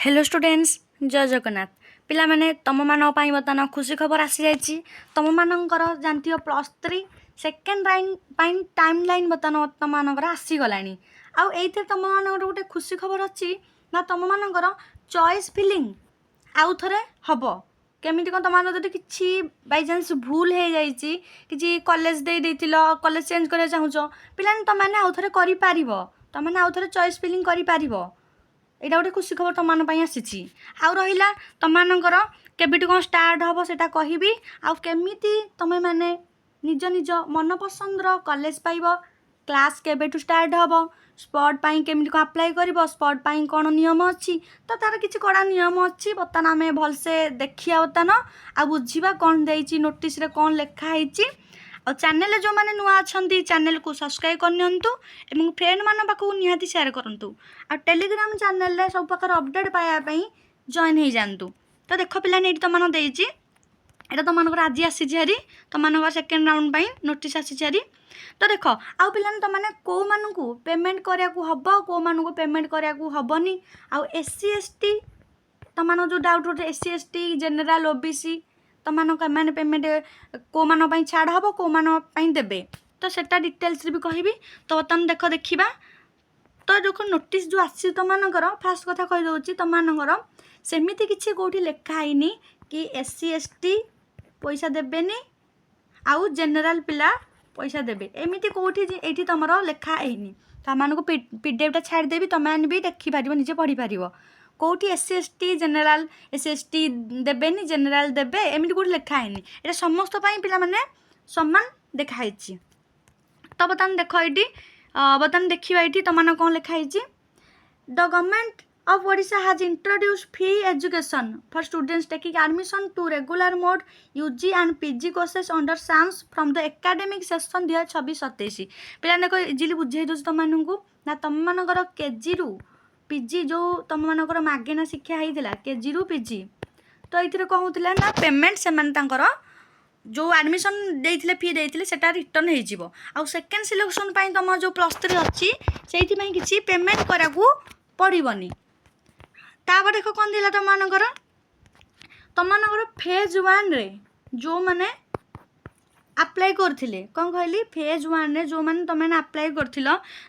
Hello students जय जगन्नाथ पिला माने तुम मान बर्तमान खुशी खबर आसी जाइए तुम मानकर जानती +3 सेकेंड लाइन टाइम लाइन बर्तमान तुम मानकर आसीगला आउ तुम मान गोटे खुशी खबर अच्छी ना तुम मानकर चॉइस फिलिंग आउ थे हम केमी कौन तुम जब कि बाईचान्स भूल हो जाइए कि कॉलेज कॉलेज चेंज करना चाहूँ पिला तुमने आउ थे कर तुमने आउ थे चॉइस फिलिंग कर यहाँ गोटे खुशी खबर तुम मान आसी आउ रहा तुम मानकर केबिटू कौन स्टार्ट हम से कहबी आमी तुम मैंने निज निज मन पसंदर कॉलेज पाइब क्लास केबेठू स्टार्ट हम स्पॉट पाई केमी कौन अप्लाई कर स्पॉट पाई कौन नियम अच्छी तो तार किसी कड़ा नियम अच्छी बर्तमान आम भलसे देखिए बर्तमान आ बुझा कौन दे नोटिस कौन लिखाई और चैनल जो मैंने नुआ अच्छा चैनल को सब्सक्राइब करनी फ्रेंड मान पाक निहाती शेयर करूँ आ टेलीग्राम चैनल सब प्रकार अपडेट पाइबापी जॉइन हो जातु तो देख पाने तुम देती यहाँ तुम आज आसी तुम सेकेंड राउंड नोटिस आसी तो देख आउ पे तुमने कौ मानू पेमेंट कराया हम कौ मानू पेमेंट कराया हेनी आउ SC ST तुम जो डाउट रोटे SC ST जेनेराल OBC तुम मैंने पेमेंट कौ मान छाड़ हम कौ मान देवे तो सेटा डिटेल्स भी कहबी तो बर्तमान देखा तो जो नोटिस जो आसी तुम मानकर फास्ट कथा कहीदे तुम मानकर सेमती किसी कौटी लिखाई कि SC ST पैसा देवेनि आउ जेनेराल पिला पैसा देवे एमती कौटी ये तुम लिखाई तुमको PDF छाड़देवी तुम भी देखिपार निजे पढ़ी पार कौटी SC ST general SC ST देवेनि जेनेराल देवे एमती कौटी लिखाई ये समस्त पिला माने सम्मान देखाई तो बर्तमान देख ये बर्तमान देखा ये तुम कौन लिखाई the government of Odisha has introduced free education for students taking admission to regular mode UG and PG courses under SAMS from the academic session 2026-27 पिला देखो इजिली बुझे दूसरी तुमको ना तुम मानकर केजी रु PG जो तुम मानकर मागेना शिक्षा होता केजी रु PG तो ये कौन होता ना पेमेंट से जो एडमिशन देते फी देते सेटा रिटर्न हो आउ सेकेंड सिलेक्शन तुम जो +3 अच्छी से किसी पेमेंट कराया पड़ोनी तापर देख कौन थी तुम फेज 1 रे जो मैंने अप्लाई करथिले कौन कहली फेज 1 रे जो मैंने तुमने अप्लाई कर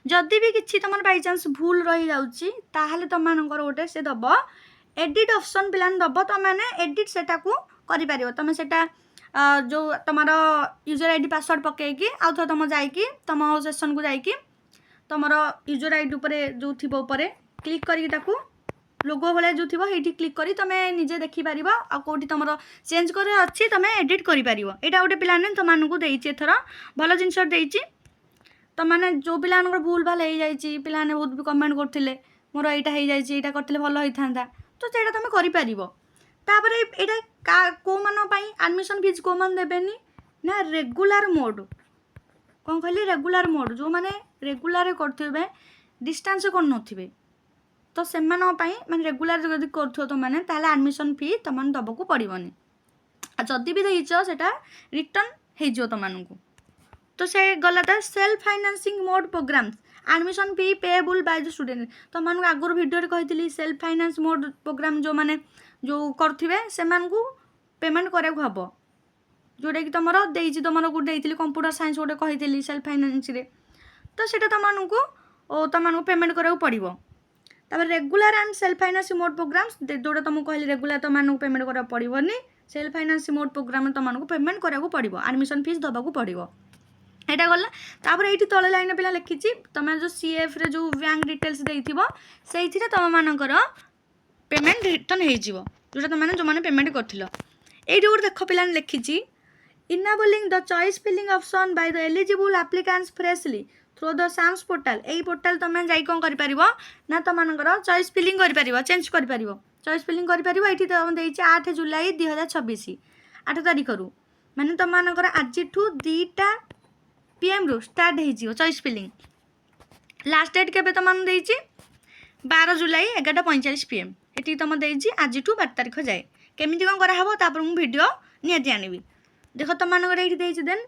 जदि भी किसी तुम बाईचान्स भूल रही जाऊँगी ताहले तुम गोटे से दब एडिट ऑप्शन पिलान दब तुमने एडिट सेटा को कर तुम सेटा जो तुम यूजर ID पासवर्ड पकईकि आउ थ तुम जाकि तुम सेशन को जाकि तुम यूजर ID जो थी क्लिक करके लोगो भाया जो थी ये क्लिक कर तुम निजे देखिपर आ कौटी तुम चेंज कर अच्छी तुम एडिट कर यहाँ गोटे पिलाने तुमको देती एथर भल जिनस तुमने जो पिला भूल भाल हो जाए पिलाने बहुत भी कमेंट करते मोर यहाँ करते भल होता तो से तुम कर यहाँ कौ मान एडमिशन फीस कौ मान देवेनि ना रेगुलर मोड कौन कहली रेगुलर मोड जो मैंने रेगुलर करेंगे डिस्टेंस कर नथिबे तो से मैंने रेगुलर जब कर तुमने ताहले एडमिशन फी तुमने दबक पड़ोनी जदि भी देच सेटा रिटर्न हो तुमको तो से गला था self financing mode programs admission fee payable by the student तुमको आगुरी वीडियो कही सेल्फ फाइनेंस मोड प्रोग्राम जो मैंने जो करेंगे से पेमेंट कराया हम जोटा कि तुम गोटे कंप्यूटर साइंस गोटे कही सेल्फ फाइनेंस तो सीटा तुमको पेमेंट कराया पड़ो तब regular and self finance mode programs जोटा तुमको कहली रेगुलर तुमको पेमेंट कराया पड़ोनी सेल्फ फाइनेंस मोड प्रोग्राम तुमको पेमेंट कराया पड़ो एडमिशन फीस दबाक पड़ो यहाँ गला तापर ये तले लाइन पे लिखी तुम जो CF रे जो बैंक डिटेल्स देथिबो से तुम मानकर पेमेंट रिटर्न हो जोटा तुमने जो मैंने पेमेंट कर ये गोटे देख पे लिखी enabling the choice filling option by the eligible applicants freshly through the SAMS portal यही पोर्टाल तुम जाई कौन कर ना तुम चॉइस फिलिंग कर चेंज कर चॉइस फिलिंग कर ये तुम 8 जुलाई 2026 8 तारीख रू माने तुम आज 2टा PM रू स्टार्ट हो चॉइस फिलिंग लास्ट डेट के तुम 12 जुलाई 11:45 PM ये तुम देती आज 12 तारीख जाए केमी कौन कराहब मुझे वीडियो निहाती आनबी देख तुम ये देन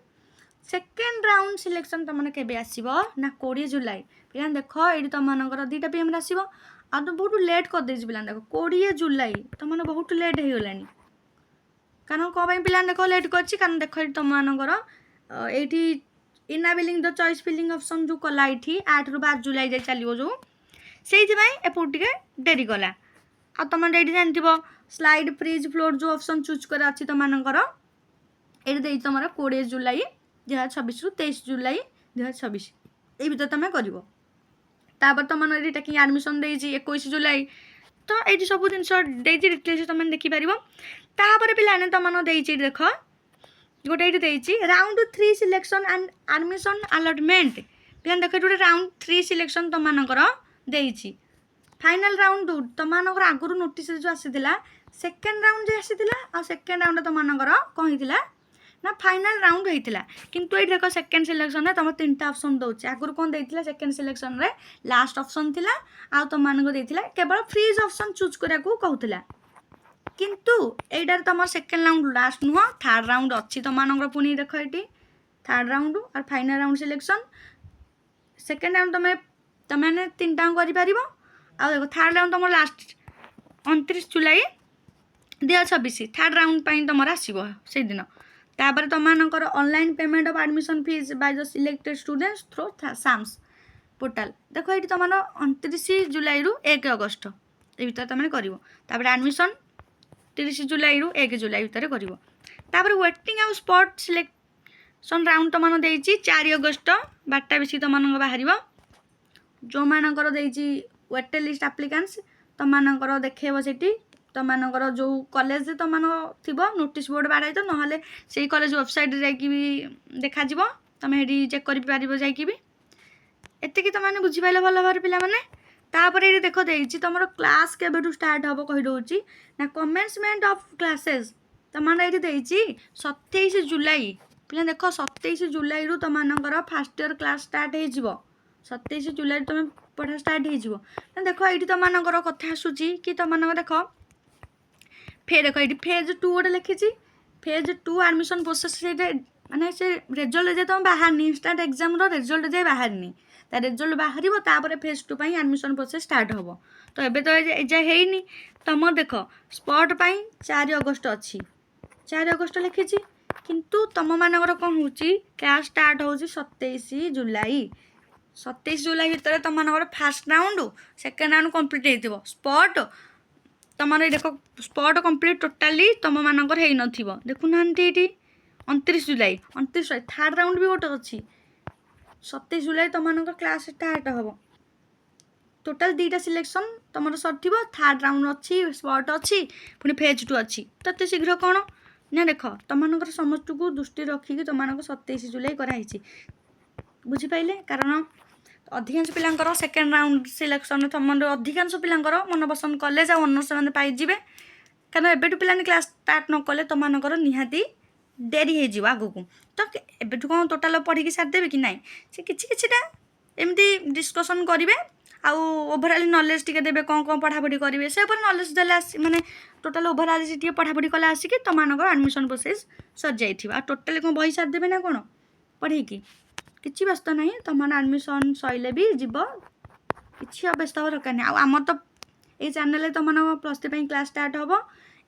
सेकेंड राउंड सिलेक्शन तुमने केबे आसीबो ना 20 जुलाई पिला देख ये तुम 2टा PM आसो ଆଉ ତ ବହୁତ ଲେଟ୍ କରିଦେଇଛି ପିଲା ଦେଖ 20 ଜୁଲାଇ ତୁମମାନେ ବହୁତ ଲେଟ୍ ହେଇଗଲାଣି। କାରଣ କ'ଣ ପାଇଁ ପିଲା ଦେଖ ଲେଟ୍ କରିଛି କାରଣ ଦେଖ ଏଠି ତୁମମାନଙ୍କର ଏଇଠି ଇନାବିଲିଂ ଦ ଚଏସ୍ ଫିଲିଂ ଅପସନ୍ ଯେଉଁ କଲା ଏଇଠି 8ରୁ 12 ଜୁଲାଇ ଯାଇ ଚାଲିବ ଯେଉଁ ସେଇଥିପାଇଁ ଏପଟୁ ଟିକେ ଡେରି କଲା। ଆଉ ତୁମେ ଏଇଠି ଜାଣିଥିବ ସ୍ଲାଇଡ୍ ଫ୍ରିଜ୍ ଫ୍ଲୋର୍ ଯେଉଁ ଅପସନ୍ ଚୁଜ୍ କରିବା ଅଛି ତୁମମାନଙ୍କର ଏଇଠି ଦେଇଛି ତୁମର 20 ଜୁଲାଇ 2026ରୁ 23 ଜୁଲାଇ 2026 ଏଇ ଭିତରେ ତୁମେ କରିବ। ତାପରେ ତୁମର ଏଇଠି ଟେକିଂ ଆଡ଼ମିସନ୍ ଦେଇଛି 21 ଜୁଲାଇ ତ ଏଇଠି ସବୁ ଜିନିଷ ଦେଇଛି ଡିଟେଲ୍ସ ତୁମେ ଦେଖିପାରିବ। ତାପରେ ପିଲାମାନେ ତୁମର ଦେଇଛି ଦେଖ ଗୋଟେ ଏଇଠି ଦେଇଛି round 3 selection and admission allotment ପିଲା ଦେଖ ଏଠି ଗୋଟେ ରାଉଣ୍ଡ 3 ସିଲେକ୍ସନ୍ ତୁମମାନଙ୍କର ଦେଇଛି। फाइनल राउंड तुमर आगुरी नोटिस जो आसीला सेकेंड राउंड जो आसीला आ सेकेंड राउंड तुमर कौन होता ना फाइनल राउंड होता किंतु ये देख सेकेंड सिलेक्शन तुम 3टा ऑप्शन दौर आगुरी कौन देता सेकेंड सिलेक्शन रे लास्ट ऑप्शन थिला आ तुम देता केवल फ्रीज ऑप्शन चूज करा कहूला किंतु एटार तुम सेकेंड राउंड लास्ट नुह थर्ड राउंड अच्छी तुम पुणी देख ये थर्ड राउंड और final round selection second round तुम 3टा कर आ देखो थर्ड राउंड तुम लास्ट 29 जुलाई 2026 थर्ड राउंड तुम आसो से दिन तापर तुम online payment of admission fees by the selected students through SAMS portal देखो ये तुम 29 जुलाई रु 1 अगस्त ये भर तुम कर एडमिशन 30 जुलाई रु 1 जुलाई भर कर वेटिंग आउ स्पॉट सिलेक्शन राउंड तुम देती 4 अगस्त 12टा बेसी तुम बाहर जो मानकर देती वेटेड लिस्ट एप्लिकेंट्स तुमर देखेब से तुमर जो कॉलेज तुम थी नोटिस बोर्ड बाढ़ तो ना से कॉलेज वेबसाइट देखा तुम ये चेक कर तुमने बुझीपाल भल भाव पिला तापर ये देख देती तुम क्लास के स्टार्ट हम कहीदे ना कमेंसमेंट ऑफ क्लासेस तुम ये 27 जुलाई पिला देख 27 जुलाई रु तुम फर्स्ट ईयर क्लास स्टार्ट हो 27 जुलाई तुम पढ़ा स्टार्ट हो देख ये तुम कथा आसूची कि तुम देख देख ये फेज 2 गोटे लिखी फेज 2 एडमिशन प्रोसेस माने से रिजल्ट जे तुम बाहर इंस्टाट एग्जाम रिजल्ट जे बाहर रिजल्ट बाहर फेज 2 एडमिशन प्रोसेस स्टार्ट हम तो ये तो है तुम देख स्पॉट 4 अगस्त अच्छी 4 अगस्त लिखी किंतु तुम मानकर कौन हो क्लास स्टार्ट हो 27 जुलाई 27 जुलाई भर तुम fast round second round complete हो स्पॉट तुम देख स्पॉट कंप्लीट टोटाली तुम मानकर हो न देखुना ये 29 जुलाई थर्ड राउंड भी गोटे अच्छी 27 जुलाई तुम क्लास स्टार्ट हम टोटाल 2टा सिलेक्शन तुम सर थर्ड राउंड अच्छी स्पॉट अच्छी पुणी फेज 2 अच्छी तो ये शीघ्र कौन ना देख तुम समस्त को दृष्टि रखिकी तुम 27 जुलाई कराई बुझीपारे कारण अधिकांश पिलांकर सेकेंड राउंड सिलेक्शन तुम अधिकांश पिलांकर मन पसंद कॉलेज आ ऑनर्स से पाइबे कारण एबेठू पिलाने क्लास स्टार्ट न कले तुमर निहाती डेरी हो आग को तो एबेठू कौन टोटाल पढ़ी सारिदेवे कि नाई से किछिटा एमती डिस्कसन करेंगे आउ ओभरऑल नॉलेज टिके देबे कौन कौन पढ़ापढ़ी करेंगे से नॉलेज देले माने टोटाल ओभरऑल से पढ़ापढ़ी कले आसिक तुमर एडमिशन प्रोसेस सर जाइए टोटाली कौन बही सारिदेवे ना कौन पढ़ी किसी व्यस्त ना तुम एडमिशन सैले भी जीव कि व्यस्त हो दरकार नहीं आम तो ये चैनल तुम +3 क्लास स्टार्ट हम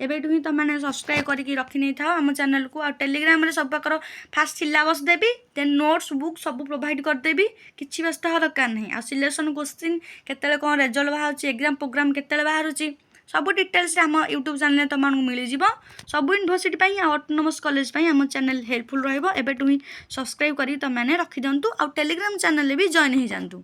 एवं ही तुमने सब्सक्राइब करके रखी नहीं था आम चैनल को टेलीग्राम रे सब प्रकार फास्ट सिलेबस देवी देन नोट्स बुक सब प्रोवाइड करदेवी किसी व्यस्त हो दरकार नहीं आ सिलेक्शन क्वेश्चन केते कौन रिजल्ट बाहर एग्जाम प्रोग्राम केते बाहर सब डिटेल्स आम यूट्यूब चैनल तुमको मिल सब यूनिवर्सिटी ऑटोनोमस कॉलेज आम चैनल हेल्पफुल रही ही सब्सक्राइब कर तुमने रखी दिंतु आ टेलीग्राम चैनल भी जॉइन हो जातु।